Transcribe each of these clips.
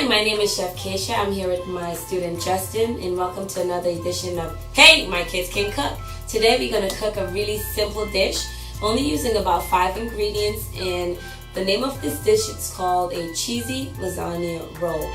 Hi, my name is Chef Kashia. I'm here with my student Justin, and welcome to another edition of Hey, My Kids Can Cook. Today we're going to cook a really simple dish, only using about 5 ingredients, and the name of this dish is called a Cheesy Lasagna Roll.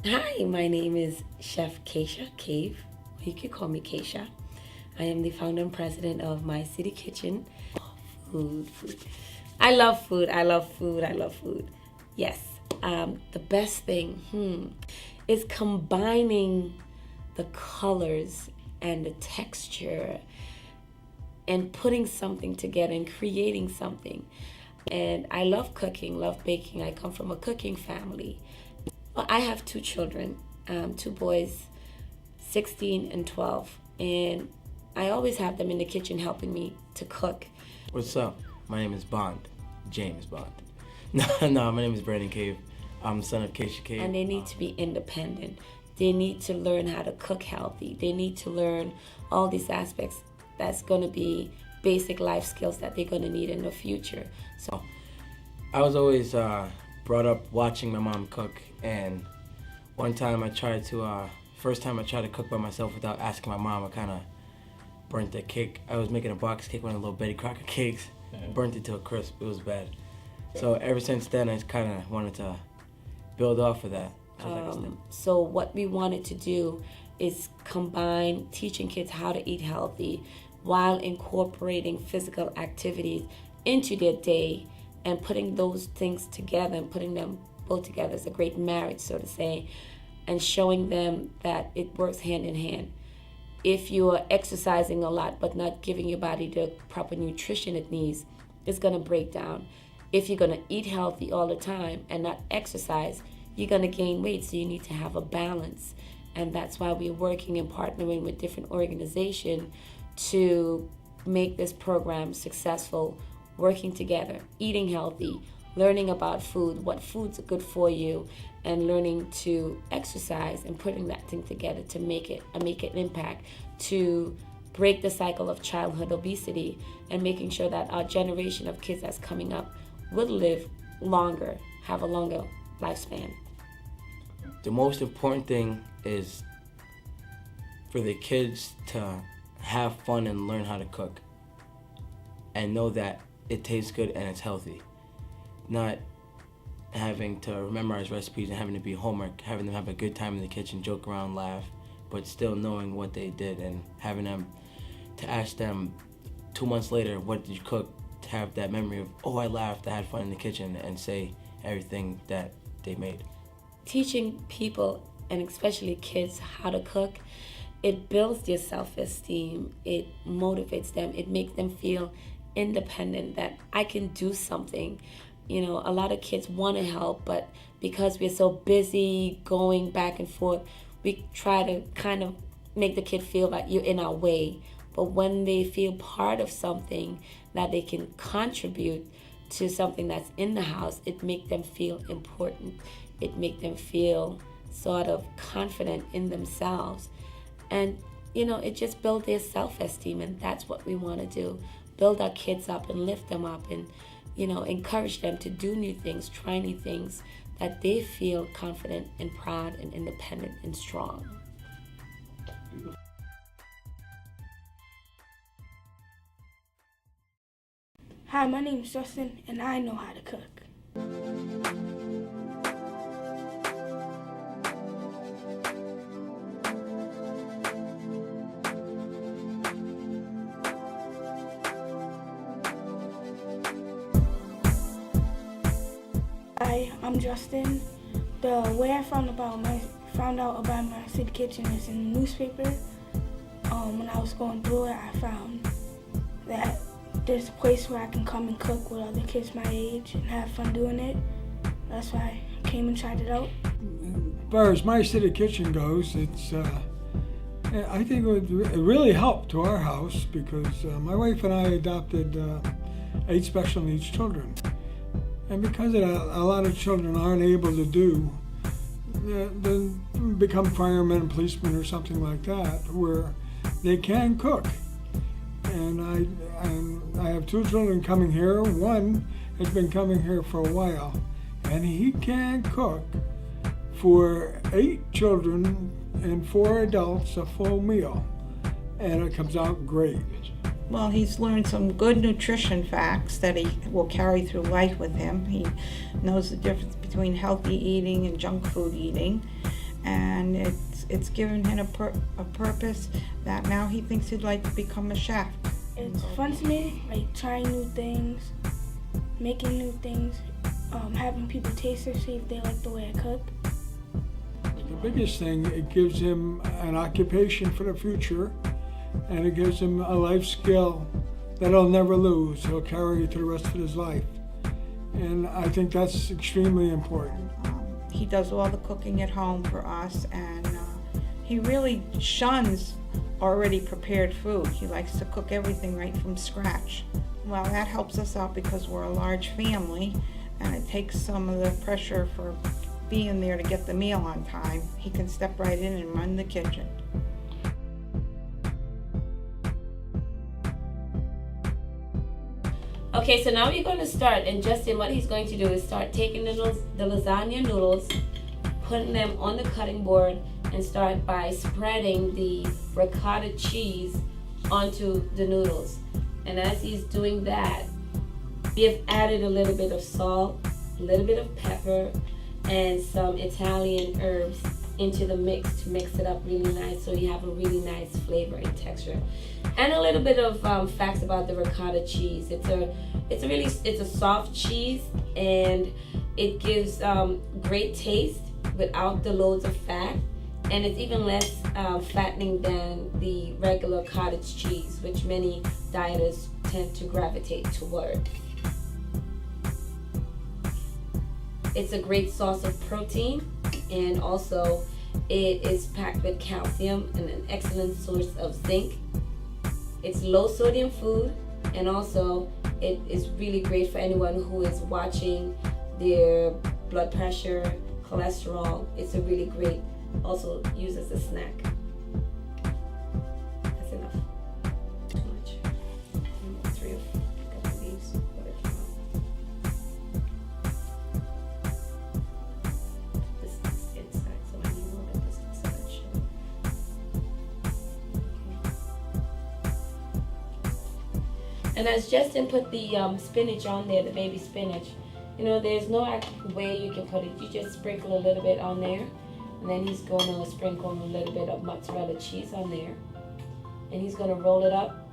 Hi, my name is Chef Kashia Cave. You can call me Kashia. I am the founder and president of My City Kitchen. Food. I love food. Yes. The best thing is combining the colors and the texture and putting something together and creating something. And I love cooking, love baking. I come from a cooking family. I have 2 children, 2 boys, 16 and 12, and I always have them in the kitchen helping me to cook. What's up? My name is Bond, James Bond. No, my name is Brandon Cave. I'm the son of Kashia Cave. And they need to be independent. They need to learn how to cook healthy. They need to learn all these aspects that's going to be basic life skills that they're going to need in the future. So I was always brought up watching my mom cook, and one time first time I tried to cook by myself without asking my mom, I kind of burnt the cake. I was making a box cake, one of the little Betty Crocker cakes, burnt it to a crisp. It was bad. So ever since then, I kind of wanted to build off of that. So what we wanted to do is combine teaching kids how to eat healthy while incorporating physical activities into their day, and putting those things together and putting them both together is a great marriage, so to say, and showing them that it works hand in hand. If you are exercising a lot but not giving your body the proper nutrition it needs, it's going to break down. If you're going to eat healthy all the time and not exercise, you're going to gain weight, so you need to have a balance. And that's why we're working and partnering with different organizations to make this program successful, working together, eating healthy, learning about food, what foods are good for you, and learning to exercise and putting that thing together to make an impact, to break the cycle of childhood obesity, and making sure that our generation of kids that's coming up will live longer, have a longer lifespan. The most important thing is for the kids to have fun and learn how to cook, and know that it tastes good and it's healthy. Not having to memorize recipes and having to be homework, having them have a good time in the kitchen, joke around, laugh, but still knowing what they did, and having them to ask them 2 months later, what did you cook, to have that memory of, oh, I laughed, I had fun in the kitchen, and say everything that they made. Teaching people, and especially kids, how to cook, it builds their self-esteem, it motivates them, it makes them feel independent, that I can do something. You know, a lot of kids want to help, but because we're so busy going back and forth, we try to kind of make the kid feel like you're in our way. But when they feel part of something, that they can contribute to something that's in the house, it makes them feel important. It makes them feel sort of confident in themselves. And, you know, it just builds their self-esteem, and that's what we want to do. Build our kids up and lift them up, and, you know, encourage them to do new things, try new things, that they feel confident and proud and independent and strong. Hi, my name is Justin, and I know how to cook. Hi, I'm Justin. The way I found out about my city kitchen is in the newspaper. When I was going through it, I found that there's a place where I can come and cook with other kids my age and have fun doing it. That's why I came and tried it out. As far as My City Kitchen goes, it's I think it really helped to our house because my wife and I adopted 8 special needs children. And because a lot of children aren't able to do become firemen and policemen or something like that, where they can cook. And I have 2 children coming here. One has been coming here for a while, and he can cook for 8 children and 4 adults a full meal, and it comes out great. Well, he's learned some good nutrition facts that he will carry through life with him. He knows the difference between healthy eating and junk food eating, and it's given him a purpose that now he thinks he'd like to become a chef. It's fun to me, like trying new things, making new things, having people taste it, see if they like the way I cook. The biggest thing, it gives him an occupation for the future, and it gives him a life skill that he'll never lose. He'll carry it to the rest of his life. And I think that's extremely important. He does all the cooking at home for us, and he really shuns already prepared food. He likes to cook everything right from scratch. Well, that helps us out because we're a large family, and it takes some of the pressure for being there to get the meal on time. He can step right in and run the kitchen. Okay, so now we're going to start, and Justin, what he's going to do is start taking the lasagna noodles, putting them on the cutting board, and start by spreading the ricotta cheese onto the noodles. And as he's doing that, we have added a little bit of salt, a little bit of pepper, and some Italian herbs into the mix to mix it up really nice, so you have a really nice flavor and texture. And a little bit of facts about the ricotta cheese. It's a soft cheese, and it gives great taste without the loads of fat, and it's even less fattening than the regular cottage cheese, which many dieters tend to gravitate toward. It's a great source of protein, and also it is packed with calcium and an excellent source of zinc. It's low sodium food, and also it is really great for anyone who is watching their blood pressure, cholesterol. It's a really great, also used as a snack. That's enough. Too much. 3 or 4 couple leaves. This is inside, so I need a little bit of this inside. And as Justin put the spinach on there, the baby spinach, you know, there's no way you can put it. You just sprinkle a little bit on there, and then he's going to sprinkle a little bit of mozzarella cheese on there, and he's going to roll it up.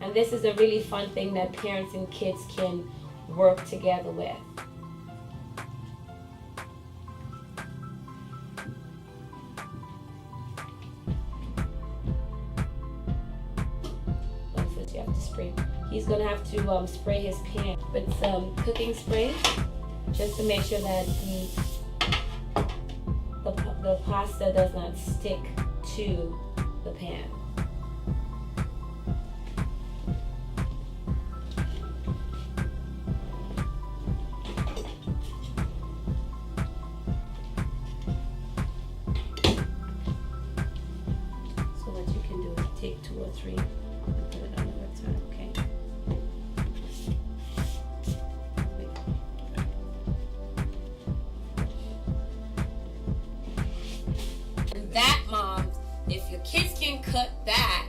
And this is a really fun thing that parents and kids can work together with. You have to spray. He's going to have to spray his pan with some cooking spray, just to make sure that the pasta does not stick to the pan. So what you can do is take 2 or 3 and put it on the other side, okay? And that, moms, if your kids can cook that,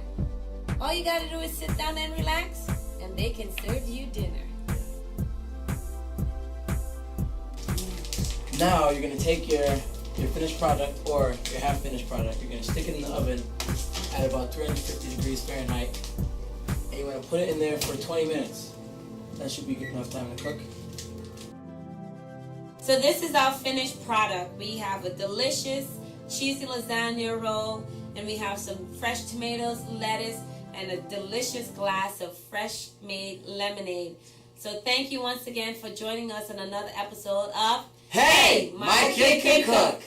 all you gotta do is sit down and relax, and they can serve you dinner. Now you're gonna take your finished product or your half finished product, you're gonna stick it in the oven at about 350 degrees Fahrenheit, and you want to put it in there for 20 minutes. That should be good enough time to cook. So this is our finished product. We have a delicious cheesy lasagna roll, and we have some fresh tomatoes, lettuce, and a delicious glass of fresh made lemonade. So thank you once again for joining us on another episode of Hey, my kid can cook!